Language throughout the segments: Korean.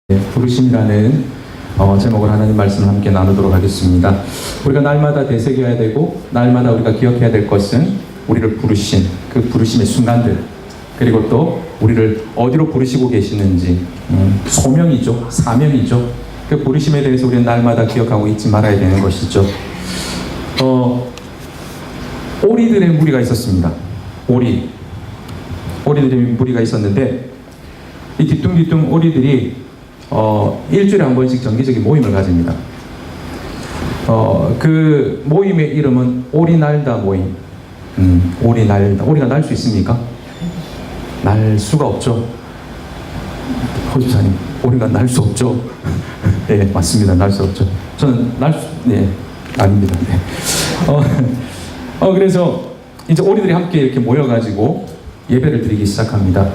부르심이라는 제목을 하나님 말씀을 함께 나누도록 하겠습니다. 우리가 날마다 되새겨야 되고 날마다 우리가 기억해야 될 것은 우리를 부르신 그 부르심의 순간들, 그리고 또 우리를 어디로 부르시고 계시는지, 소명이죠, 사명이죠. 그 부르심에 대해서 우리는 날마다 기억하고 잊지 말아야 되는 것이죠. 오리들의 무리가 있었습니다. 오리들의 무리가 있었는데, 이 뒤뚱뒤뚱 오리들이 일주일에 한 번씩 정기적인 모임을 가집니다. 그 모임의 이름은 오리날다 모임. 오리날다. 오리가 날 수 있습니까? 날 수가 없죠. 호주사님, 오리가 날 수 없죠. 네, 맞습니다. 날 수 없죠. 저는 아닙니다. 네. 그래서 이제 오리들이 함께 이렇게 모여가지고 예배를 드리기 시작합니다.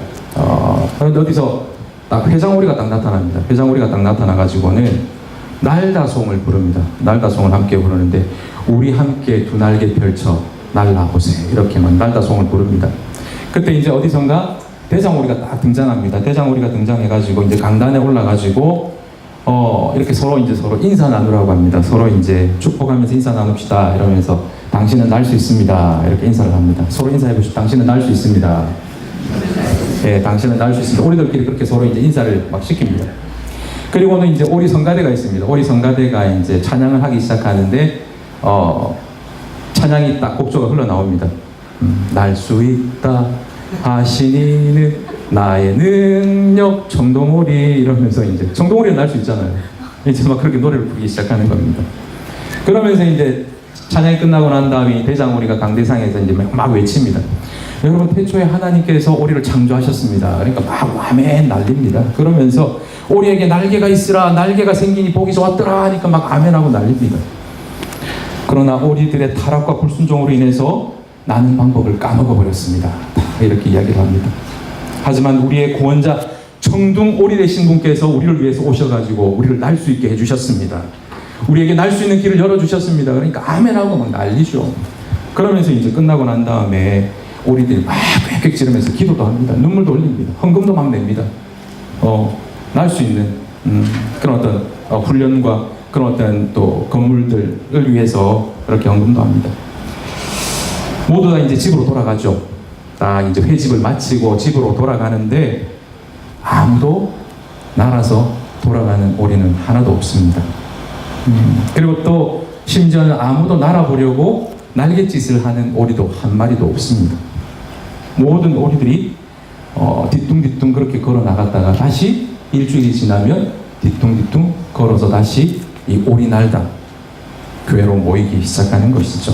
어디서 딱 회장오리가 딱 나타납니다. 회장오리가 딱 나타나가지고는 날다송을 부릅니다. 날다송을 함께 부르는데, 우리 함께 두 날개 펼쳐 날라보세, 이렇게만 날다송을 부릅니다. 그때 이제 어디선가 대장오리가 딱 등장합니다. 대장오리가 등장해가지고 이제 강단에 올라가지고 이렇게 서로 인사 나누라고 합니다. 서로 이제 축복하면서 인사 나눕시다 이러면서, 당신은 날 수 있습니다, 이렇게 인사를 합니다. 서로 인사해 보시죠. 당신은 날 수 있습니다. 예, 당신은 날 수 있습니다. 오리들끼리 그렇게 서로 이제 인사를 막 시킵니다. 그리고는 이제 오리 성가대가 있습니다. 오리 성가대가 이제 찬양을 하기 시작하는데, 찬양이 딱 곡조가 흘러나옵니다. 날 수 있다 하시니는 나의 능력 청동오리, 이러면서 이제 청동오리는 날 수 있잖아요. 이제 막 그렇게 노래를 부르기 시작하는 겁니다. 그러면서 이제 찬양이 끝나고 난 다음에 대장오리가 강대상에서 이제 막 외칩니다. 여러분, 태초에 하나님께서 오리를 창조하셨습니다. 그러니까 막 아멘 난립니다. 그러면서 오리에게 날개가 있으라, 날개가 생기니 보기 좋았더라 하니까 막 아멘하고 난립니다. 그러나 오리들의 타락과 불순종으로 인해서 나는 방법을 까먹어 버렸습니다. 이렇게 이야기를 합니다. 하지만 우리의 구원자 청둥 오리 되신 분께서 우리를 위해서 오셔가지고 우리를 날 수 있게 해주셨습니다. 우리에게 날 수 있는 길을 열어주셨습니다. 그러니까 아멘하고 막 난리죠. 그러면서 이제 끝나고 난 다음에 오리들이 막 꽥꽥 지르면서 기도도 합니다. 눈물도 흘립니다. 헌금도 막 냅니다. 날 수 있는 그런 어떤 훈련과 그런 어떤 또 건물들을 위해서 그렇게 헌금도 합니다. 모두 다 이제 집으로 돌아가죠. 딱 이제 회집을 마치고 집으로 돌아가는데, 아무도 날아서 돌아가는 오리는 하나도 없습니다. 그리고 또 심지어는 아무도 날아보려고 날갯짓을 하는 오리도 한 마리도 없습니다. 모든 오리들이 뒤뚱뒤뚱 그렇게 걸어 나갔다가 다시 일주일이 지나면 뒤뚱뒤뚱 걸어서 다시 이 오리날다 교회로 모이기 시작하는 것이죠.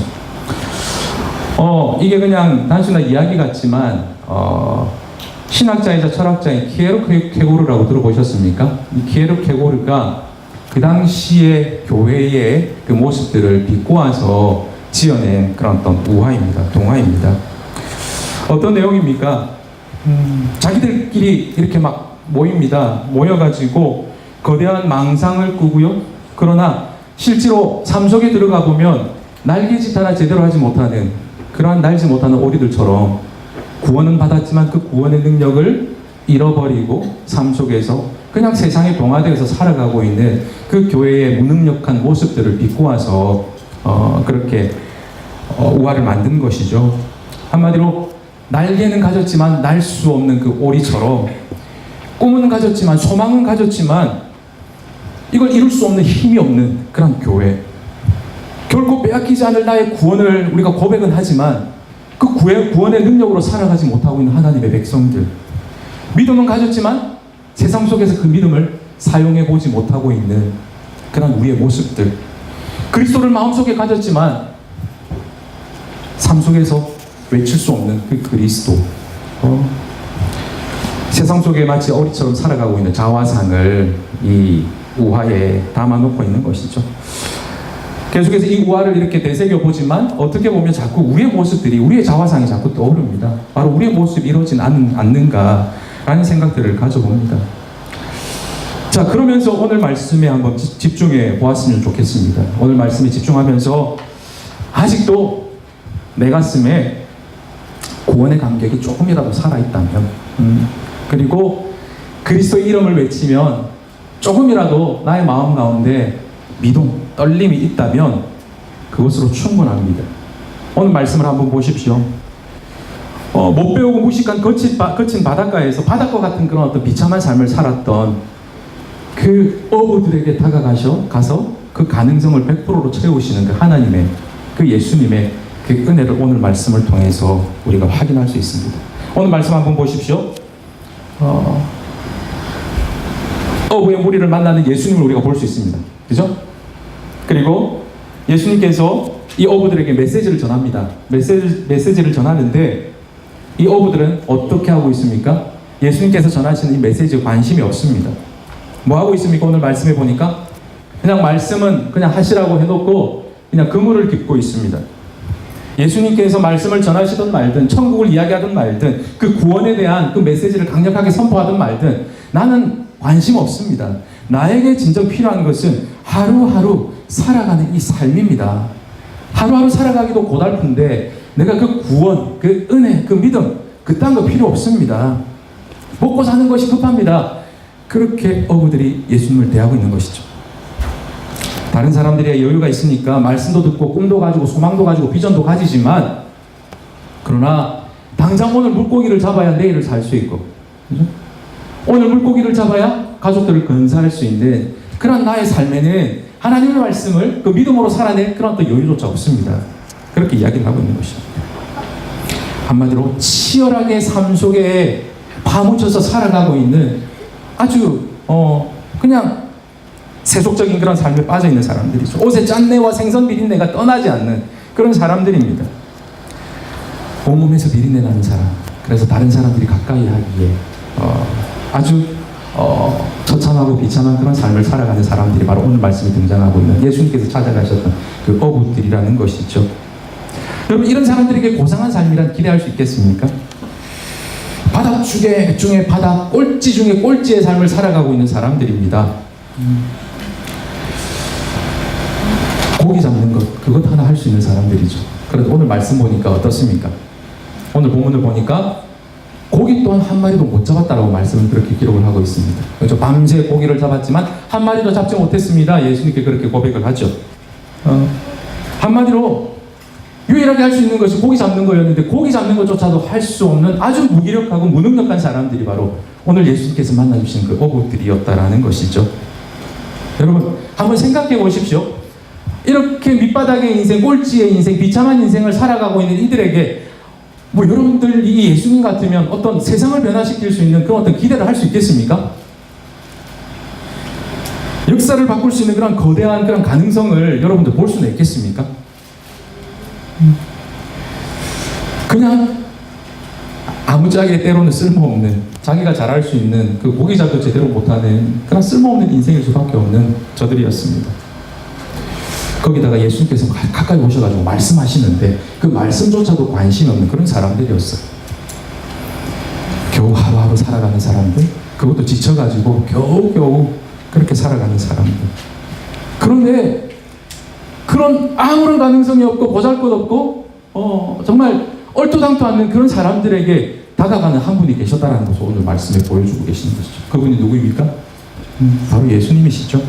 이게 그냥 단순한 이야기 같지만 신학자이자 철학자인 키에르케고르라고 들어보셨습니까? 이 키에르케고르가 그 당시의 교회의 그 모습들을 비꼬아서 지어낸 그런 어떤 우화입니다. 동화입니다. 어떤 내용입니까? 자기들끼리 이렇게 막 모입니다. 모여가지고 거대한 망상을 꾸고요. 그러나 실제로 삶 속에 들어가 보면 날개짓 하나 제대로 하지 못하는, 그러한 날지 못하는 오리들처럼 구원은 받았지만 그 구원의 능력을 잃어버리고 삶 속에서 그냥 세상에 동화되어서 살아가고 있는 그 교회의 무능력한 모습들을 비꼬아서 그렇게 우화를 만든 것이죠. 한마디로 날개는 가졌지만 날 수 없는 그 오리처럼, 꿈은 가졌지만 소망은 가졌지만 이걸 이룰 수 없는 힘이 없는 그런 교회. 결코 빼앗기지 않을 나의 구원을 우리가 고백은 하지만 그 구원의 능력으로 살아가지 못하고 있는 하나님의 백성들. 믿음은 가졌지만 세상 속에서 그 믿음을 사용해 보지 못하고 있는 그런 우리의 모습들. 그리스도를 마음속에 가졌지만 삶 속에서 외칠 수 없는 그 그리스도. 세상 속에 마치 어리처럼 살아가고 있는 자화상을 이 우화에 담아놓고 있는 것이죠. 계속해서 이 우화를 이렇게 되새겨 보지만 어떻게 보면 자꾸 우리의 모습들이, 우리의 자화상이 자꾸 떠오릅니다. 바로 우리의 모습이 이루어지지 않는가라는 생각들을 가져봅니다. 자, 그러면서 오늘 말씀에 한번 집중해 보았으면 좋겠습니다. 오늘 말씀에 집중하면서 아직도 내 가슴에 구원의 감격이 조금이라도 살아있다면, 그리고 그리스도의 이름을 외치면 조금이라도 나의 마음 가운데 미동, 떨림이 있다면 그것으로 충분합니다. 오늘 말씀을 한번 보십시오. 못 배우고 무식한 거친 바닷가에서 바닷가 같은 그런 어떤 비참한 삶을 살았던 그 어부들에게 가서 그 가능성을 100%로 채우시는 그 하나님의, 그 예수님의 그 은혜를 오늘 말씀을 통해서 우리가 확인할 수 있습니다. 오늘 말씀 한번 보십시오. 어부의 무리를 만나는 예수님을 우리가 볼 수 있습니다. 그죠? 그리고 예수님께서 이 어부들에게 메시지를 전합니다. 메시지를 전하는데 이 어부들은 어떻게 하고 있습니까? 예수님께서 전하시는 이 메시지에 관심이 없습니다. 뭐 하고 있습니까? 오늘 말씀해 보니까 그냥 말씀은 그냥 하시라고 해놓고 그냥 그물을 깃고 있습니다. 예수님께서 말씀을 전하시든 말든, 천국을 이야기하든 말든, 그 구원에 대한 그 메시지를 강력하게 선포하든 말든 나는 관심 없습니다. 나에게 진정 필요한 것은 하루하루 살아가는 이 삶입니다. 하루하루 살아가기도 고달픈데 내가 그 구원, 그 은혜, 그 믿음 그딴 거 필요 없습니다. 먹고 사는 것이 급합니다. 그렇게 어부들이 예수님을 대하고 있는 것이죠. 다른 사람들이 여유가 있으니까 말씀도 듣고 꿈도 가지고 소망도 가지고 비전도 가지지만 그러나 당장 오늘 물고기를 잡아야 내일을 살 수 있고, 그죠? 오늘 물고기를 잡아야 가족들을 건사할 수 있는 그런 나의 삶에는 하나님의 말씀을 그 믿음으로 살아낼 그런 또 여유조차 없습니다. 그렇게 이야기를 하고 있는 것입니다. 한마디로 치열하게 삶 속에 파묻혀서 살아가고 있는 아주 그냥 세속적인 그런 삶에 빠져 있는 사람들이죠. 옷의 짠내와 생선 비린내가 떠나지 않는 그런 사람들입니다. 온몸에서 비린내 나는 사람. 그래서 다른 사람들이 가까이 하기에 아주 처참하고 비참한 그런 삶을 살아가는 사람들이 바로 오늘 말씀에 등장하고 있는 예수님께서 찾아가셨던 그 어부들이라는 것이죠. 여러분, 이런 사람들에게 고상한 삶이란 기대할 수 있겠습니까? 바닥 중에 바닥, 꼴찌 중에 꼴찌의 삶을 살아가고 있는 사람들입니다. 고기 잡는 것, 그것 하나 할 수 있는 사람들이죠. 그런데 오늘 말씀 보니까 어떻습니까? 오늘 본문을 보니까 고기 또한 한 마리도 못 잡았다라고 말씀을 그렇게 기록을 하고 있습니다. 그렇죠? 밤새 고기를 잡았지만 한 마리도 잡지 못했습니다. 예수님께 그렇게 고백을 하죠. 한마디로 유일하게 할 수 있는 것이 고기 잡는 거였는데 고기 잡는 것조차도 할 수 없는 아주 무기력하고 무능력한 사람들이 바로 오늘 예수님께서 만나주신 그 어부들이었다라는 것이죠. 여러분, 한번 생각해 보십시오. 이렇게 밑바닥의 인생, 꼴찌의 인생, 비참한 인생을 살아가고 있는 이들에게 여러분들이 이 예수님 같으면 어떤 세상을 변화시킬 수 있는 그런 어떤 기대를 할 수 있겠습니까? 역사를 바꿀 수 있는 그런 거대한 그런 가능성을 여러분들 볼 수는 있겠습니까? 그냥 아무짝에 때로는 쓸모없는, 자기가 잘할 수 있는 그 고기 잡도 제대로 못하는 그런 쓸모없는 인생일 수밖에 없는 저들이었습니다. 거기다가 예수님께서 가까이 오셔가지고 말씀하시는데 그 말씀조차도 관심 없는 그런 사람들이었어요. 겨우 하루하루 살아가는 사람들, 그것도 지쳐가지고 겨우겨우 그렇게 살아가는 사람들. 그런데 그런 아무런 가능성이 없고 보잘것없고 정말 얼토당토 않는 그런 사람들에게 다가가는 한 분이 계셨다는 것을 오늘 말씀에 보여주고 계시는 것이죠. 그분이 누구입니까? 바로 예수님이시죠.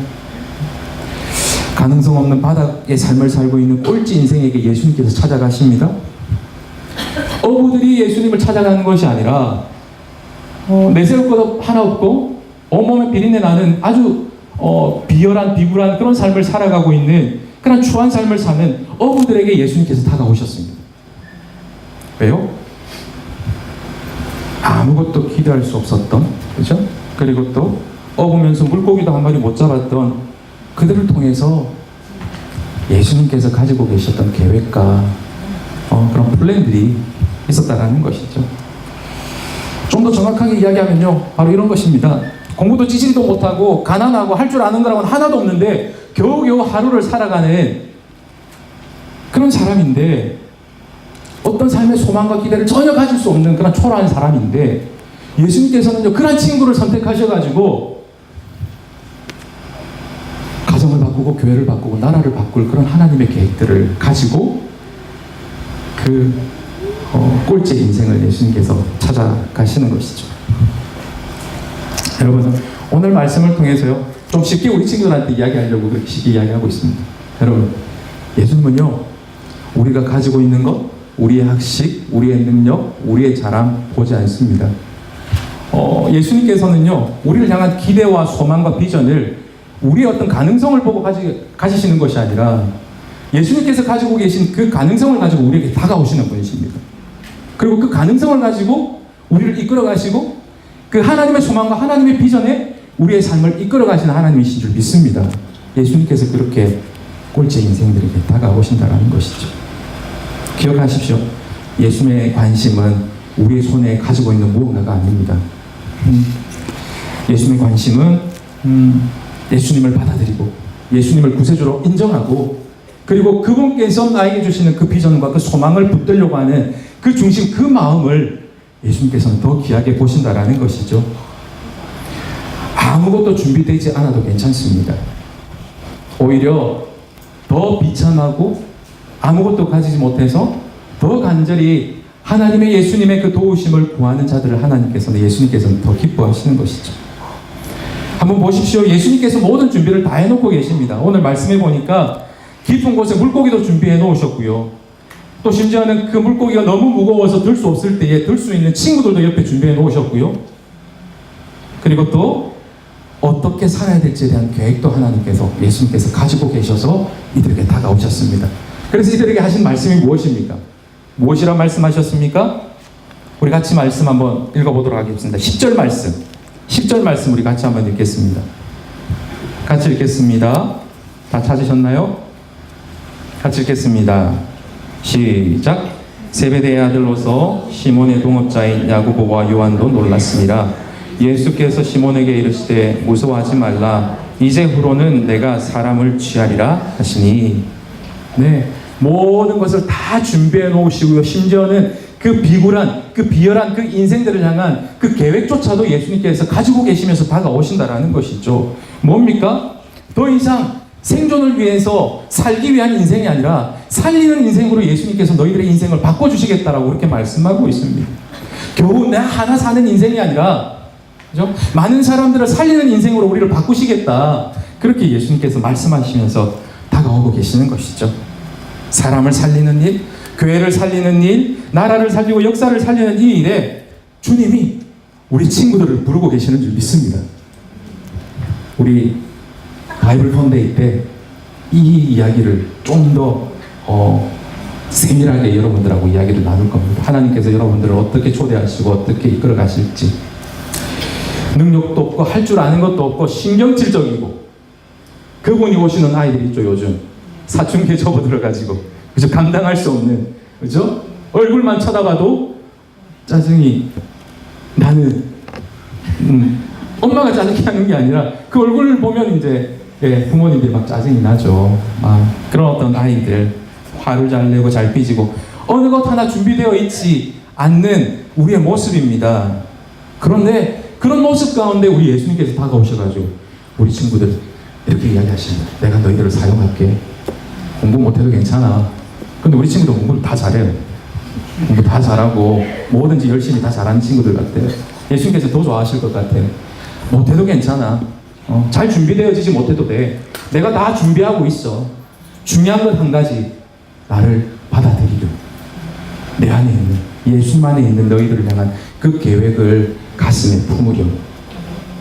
가능성 없는 바닥의 삶을 살고 있는 꼴찌 인생에게 예수님께서 찾아가십니다. 어부들이 예수님을 찾아가는 것이 아니라 내세울 것 하나 없고 온몸에 비린내 나는 아주 비열한 비굴한 그런 삶을 살아가고 있는 그런 추한 삶을 사는 어부들에게 예수님께서 다가오셨습니다. 왜요? 아무것도 기대할 수 없었던, 그죠? 그리고 또 어부면서 물고기도 한 마리 못 잡았던 그들을 통해서 예수님께서 가지고 계셨던 계획과 그런 플랜들이 있었다라는 것이죠. 좀 더 정확하게 이야기하면요, 바로 이런 것입니다. 공부도 지질도 못하고 가난하고 할 줄 아는 거라고는 하나도 없는데 겨우겨우 하루를 살아가는 그런 사람인데, 어떤 삶의 소망과 기대를 전혀 가질 수 없는 그런 초라한 사람인데, 예수님께서는요 그런 친구를 선택하셔가지고 가정을 바꾸고 교회를 바꾸고 나라를 바꿀 그런 하나님의 계획들을 가지고 그 꼴찌의 인생을 예수님께서 찾아가시는 것이죠. 여러분, 오늘 말씀을 통해서요 좀 쉽게 우리 친구들한테 이야기하려고 그렇게 쉽게 이야기하고 있습니다. 여러분, 예수님은요, 우리가 가지고 있는 것, 우리의 학식, 우리의 능력, 우리의 자랑 보지 않습니다. 예수님께서는요, 우리를 향한 기대와 소망과 비전을 우리의 어떤 가능성을 보고 가지시는 것이 아니라 예수님께서 가지고 계신 그 가능성을 가지고 우리에게 다가오시는 분이십니다. 그리고 그 가능성을 가지고 우리를 이끌어 가시고 그 하나님의 소망과 하나님의 비전에 우리의 삶을 이끌어 가시는 하나님이신 줄 믿습니다. 예수님께서 그렇게 꼴찌 인생들에게 다가오신다는 것이죠. 기억하십시오. 예수님의 관심은 우리의 손에 가지고 있는 무언가가 아닙니다. 예수님의 관심은 예수님을 받아들이고 예수님을 구세주로 인정하고 그리고 그분께서 나에게 주시는 그 비전과 그 소망을 붙들려고 하는 그 중심, 그 마음을 예수님께서는 더 귀하게 보신다라는 것이죠. 아무것도 준비되지 않아도 괜찮습니다. 오히려 더 비참하고 아무것도 가지지 못해서 더 간절히 하나님의 예수님의 그 도우심을 구하는 자들을 예수님께서는 더 기뻐하시는 것이죠. 한번 보십시오. 예수님께서 모든 준비를 다 해놓고 계십니다. 오늘 말씀해 보니까 깊은 곳에 물고기도 준비해 놓으셨고요. 또 심지어는 그 물고기가 너무 무거워서 들 수 없을 때에 들 수 있는 친구들도 옆에 준비해 놓으셨고요. 그리고 또 어떻게 살아야 될지에 대한 계획도 예수님께서 가지고 계셔서 이들에게 다가오셨습니다. 그래서 이들에게 하신 말씀이 무엇입니까? 무엇이라 말씀하셨습니까? 우리 같이 말씀 한번 읽어보도록 하겠습니다. 10절 말씀 우리 같이 한번 읽겠습니다. 같이 읽겠습니다. 다 찾으셨나요? 같이 읽겠습니다. 시작. 세베대의 아들로서 시몬의 동업자인 야고보와 요한도 놀랐습니다. 예수께서 시몬에게 이르시되 무서워하지 말라. 이제후로는 내가 사람을 취하리라 하시니. 네, 모든 것을 다 준비해 놓으시고요. 심지어는 그 비굴한, 그 비열한 그 인생들을 향한 그 계획조차도 예수님께서 가지고 계시면서 다가오신다라는 것이죠. 뭡니까? 더 이상 생존을 위해서 살기 위한 인생이 아니라 살리는 인생으로 예수님께서 너희들의 인생을 바꿔주시겠다라고 그렇게 말씀하고 있습니다. 겨우 나 하나 사는 인생이 아니라, 그죠? 많은 사람들을 살리는 인생으로 우리를 바꾸시겠다. 그렇게 예수님께서 말씀하시면서 다가오고 계시는 것이죠. 사람을 살리는 일, 교회를 살리는 일, 나라를 살리고 역사를 살리는 이 일에 주님이 우리 친구들을 부르고 계시는 줄 믿습니다. 우리 바이블 펀데이 때 이 이야기를 좀 더 세밀하게 여러분들하고 이야기를 나눌 겁니다. 하나님께서 여러분들을 어떻게 초대하시고 어떻게 이끌어 가실지. 능력도 없고 할 줄 아는 것도 없고 신경질적이고 그분이 오시는 아이들이 있죠. 요즘 사춘기에 접어들어가지고 그죠? 감당할 수 없는, 그죠? 얼굴만 쳐다봐도 짜증이 나는 엄마가 짜증이 나는 게 아니라 그 얼굴을 보면 이제 부모님들이 막 짜증이 나죠. 그런 어떤 아이들 화를 잘 내고 잘 삐지고 어느 것 하나 준비되어 있지 않는 우리의 모습입니다. 그런데 그런 모습 가운데 우리 예수님께서 다가오셔가지고 우리 친구들 이렇게 이야기하십니다. 내가 너희들을 사용할게. 공부 못해도 괜찮아. 근데 우리 친구도 공부를 다 잘해요. 공부 다 잘하고 뭐든지 열심히 다 잘하는 친구들 같아요. 예수님께서 더 좋아하실 것 같아요. 못해도 괜찮아. 잘 준비되어지지 못해도 돼. 내가 다 준비하고 있어. 중요한 건 한 가지. 나를 받아들이려. 내 안에 있는, 예수님 안에 있는 너희들을 향한 그 계획을 가슴에 품으려.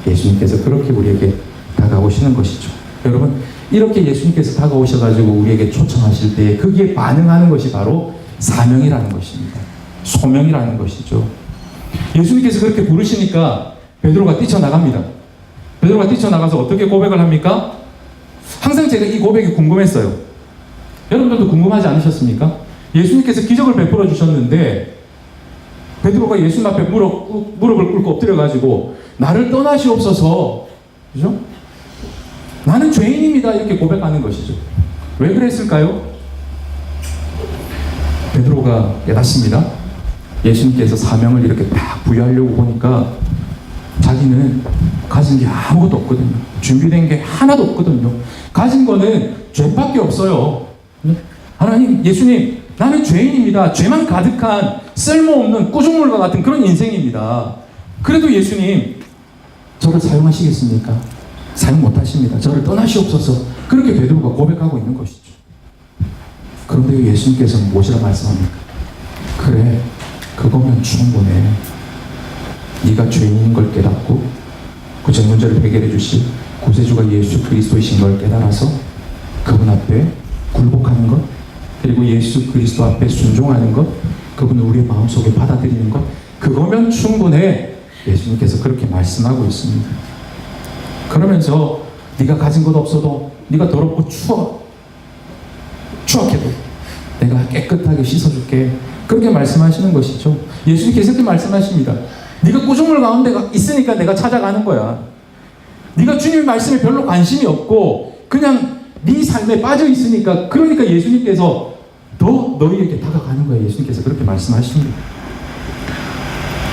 예수님께서 그렇게 우리에게 다가오시는 것이죠. 여러분, 이렇게 예수님께서 다가오셔가지고 우리에게 초청하실 때 거기에 반응하는 것이 바로 사명이라는 것입니다. 소명이라는 것이죠. 예수님께서 그렇게 부르시니까 베드로가 뛰쳐나갑니다. 베드로가 뛰쳐나가서 어떻게 고백을 합니까? 항상 제가 이 고백이 궁금했어요. 여러분들도 궁금하지 않으셨습니까? 예수님께서 기적을 베풀어 주셨는데 베드로가 예수님 앞에 무릎을 꿇고 엎드려가지고 나를 떠나시옵소서, 그죠? 나는 죄인입니다. 이렇게 고백하는 것이죠. 왜 그랬을까요? 베드로가 깨닫습니다. 예수님께서 사명을 이렇게 딱 부여하려고 보니까 자기는 가진 게 아무것도 없거든요. 준비된 게 하나도 없거든요. 가진 거는 죄밖에 없어요. 하나님, 예수님, 나는 죄인입니다. 죄만 가득한 쓸모없는 꾸중물과 같은 그런 인생입니다. 그래도 예수님, 저를 사용하시겠습니까? 사용 못하십니다. 저를 떠나시옵소서. 그렇게 베드로가 고백하고 있는 것이죠. 그런데 예수님께서는 무엇이라 말씀합니까? 그래, 그거면 충분해. 네가 죄인인 걸 깨닫고 그 전 문제를 해결해 주실 구세주가 예수 그리스도이신 걸 깨달아서 그분 앞에 굴복하는 것, 그리고 예수 그리스도 앞에 순종하는 것, 그분을 우리의 마음속에 받아들이는 것, 그거면 충분해. 예수님께서 그렇게 말씀하고 있습니다. 그러면서 네가 가진 것 없어도, 네가 더럽고 추악해도 내가 깨끗하게 씻어줄게. 그렇게 말씀하시는 것이죠. 예수님께서 그렇게 말씀하십니다. 네가 꾸중물 가운데 있으니까 내가 찾아가는 거야. 네가 주님의 말씀에 별로 관심이 없고 그냥 네 삶에 빠져 있으니까, 그러니까 예수님께서 더 너희에게 다가가는 거예요. 예수님께서 그렇게 말씀하십니다.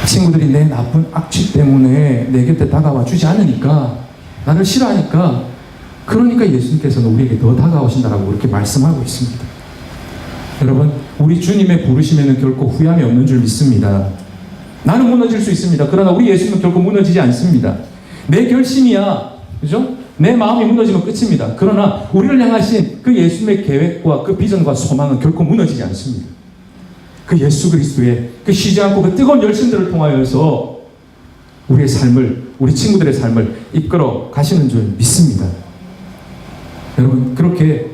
친구들이 내 나쁜 악취 때문에 내 곁에 다가와 주지 않으니까, 나를 싫어하니까, 그러니까 예수님께서는 우리에게 더 다가오신다라고 그렇게 말씀하고 있습니다. 여러분, 우리 주님의 부르심에는 결코 후회함이 없는 줄 믿습니다. 나는 무너질 수 있습니다. 그러나 우리 예수님은 결코 무너지지 않습니다. 내 결심이야, 그죠? 내 마음이 무너지면 끝입니다. 그러나 우리를 향하신 그 예수님의 계획과 그 비전과 소망은 결코 무너지지 않습니다. 그 예수 그리스도의 그 쉬지 않고 그 뜨거운 열심들을 통하여서 우리의 삶을, 우리 친구들의 삶을 이끌어 가시는 줄 믿습니다. 여러분, 그렇게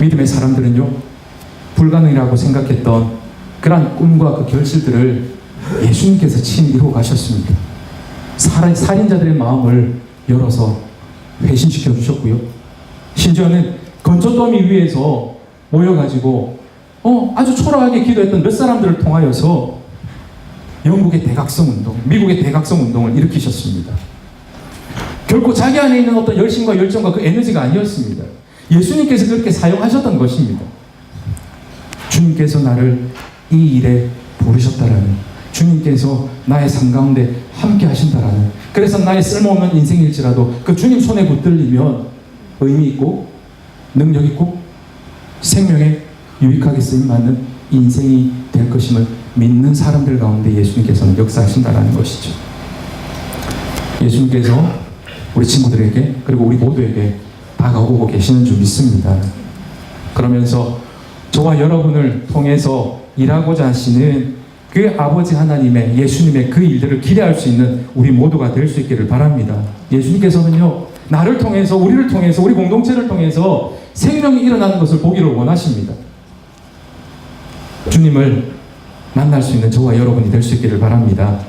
믿음의 사람들은요, 불가능이라고 생각했던 그러한 꿈과 그 결실들을 예수님께서 친히 이루어 가셨습니다. 살인자들의 마음을 열어서 회심시켜 주셨고요. 심지어는 건초더미 위에서 모여가지고 아주 초라하게 기도했던 몇 사람들을 통하여서 영국의 대각성 운동, 미국의 대각성 운동을 일으키셨습니다. 결코 자기 안에 있는 어떤 열심과 열정과 그 에너지가 아니었습니다. 예수님께서 그렇게 사용하셨던 것입니다. 주님께서 나를 이 일에 부르셨다라는, 주님께서 나의 삶 가운데 함께 하신다라는, 그래서 나의 쓸모없는 인생일지라도 그 주님 손에 붙들리면 의미 있고 능력 있고 생명에 유익하게 쓰임받는 인생이 될 것임을 믿는 사람들 가운데 예수님께서는 역사하신다라는 것이죠. 예수님께서 우리 친구들에게, 그리고 우리 모두에게 다가오고 계시는 줄 믿습니다. 그러면서 저와 여러분을 통해서 일하고자 하시는 그 아버지 하나님의, 예수님의 그 일들을 기대할 수 있는 우리 모두가 될 수 있기를 바랍니다. 예수님께서는요, 나를 통해서, 우리를 통해서, 우리 공동체를 통해서 생명이 일어나는 것을 보기를 원하십니다. 주님을 만날 수 있는 저와 여러분이 될 수 있기를 바랍니다.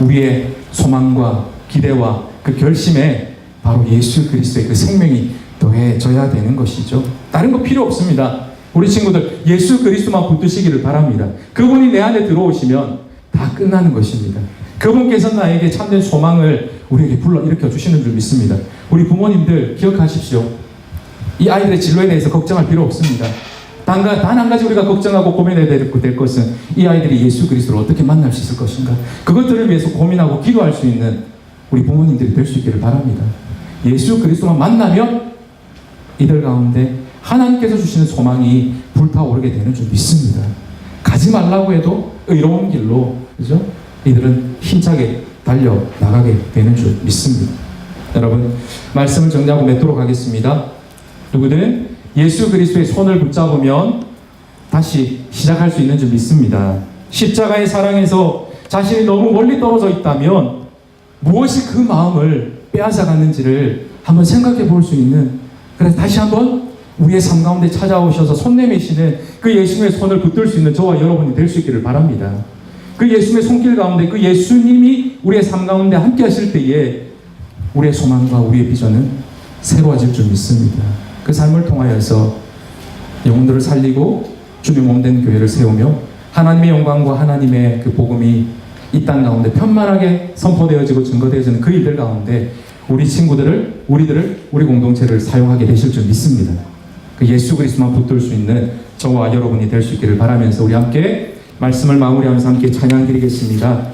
우리의 소망과 기대와 그 결심에 바로 예수 그리스도의 그 생명이 더해져야 되는 것이죠. 다른 거 필요 없습니다. 우리 친구들, 예수 그리스도만 붙드시기를 바랍니다. 그분이 내 안에 들어오시면 다 끝나는 것입니다. 그분께서 나에게 참된 소망을 우리에게 불러일으켜 주시는 줄 믿습니다. 우리 부모님들 기억하십시오. 이 아이들의 진로에 대해서 걱정할 필요 없습니다. 단 한 가지 우리가 걱정하고 고민해야 될 것은 이 아이들이 예수 그리스도를 어떻게 만날 수 있을 것인가. 그것들을 위해서 고민하고 기도할 수 있는 우리 부모님들이 될 수 있기를 바랍니다. 예수 그리스도만 만나면 이들 가운데 하나님께서 주시는 소망이 불타오르게 되는 줄 믿습니다. 가지 말라고 해도 의로운 길로, 그죠? 이들은 힘차게 달려 나가게 되는 줄 믿습니다. 여러분, 말씀을 정리하고 맺도록 하겠습니다. 누구든 예수 그리스도의 손을 붙잡으면 다시 시작할 수 있는 줄 믿습니다. 십자가의 사랑에서 자신이 너무 멀리 떨어져 있다면 무엇이 그 마음을 빼앗아갔는지를 한번 생각해 볼 수 있는, 그래서 다시 한번 우리의 삶 가운데 찾아오셔서 손 내미시는 그 예수님의 손을 붙들 수 있는 저와 여러분이 될 수 있기를 바랍니다. 그 예수님의 손길 가운데 그 예수님이 우리의 삶 가운데 함께 하실 때에 우리의 소망과 우리의 비전은 새로워질 줄 믿습니다. 그 삶을 통하여서 영혼들을 살리고 주의 몸된 교회를 세우며 하나님의 영광과 하나님의 그 복음이 이 땅 가운데 편만하게 선포되어지고 증거되어지는 그 일들 가운데 우리 친구들을, 우리 공동체를 사용하게 되실 줄 믿습니다. 그 예수 그리스도만 붙들 수 있는 저와 여러분이 될 수 있기를 바라면서 우리 함께 말씀을 마무리하면서 함께 찬양 드리겠습니다.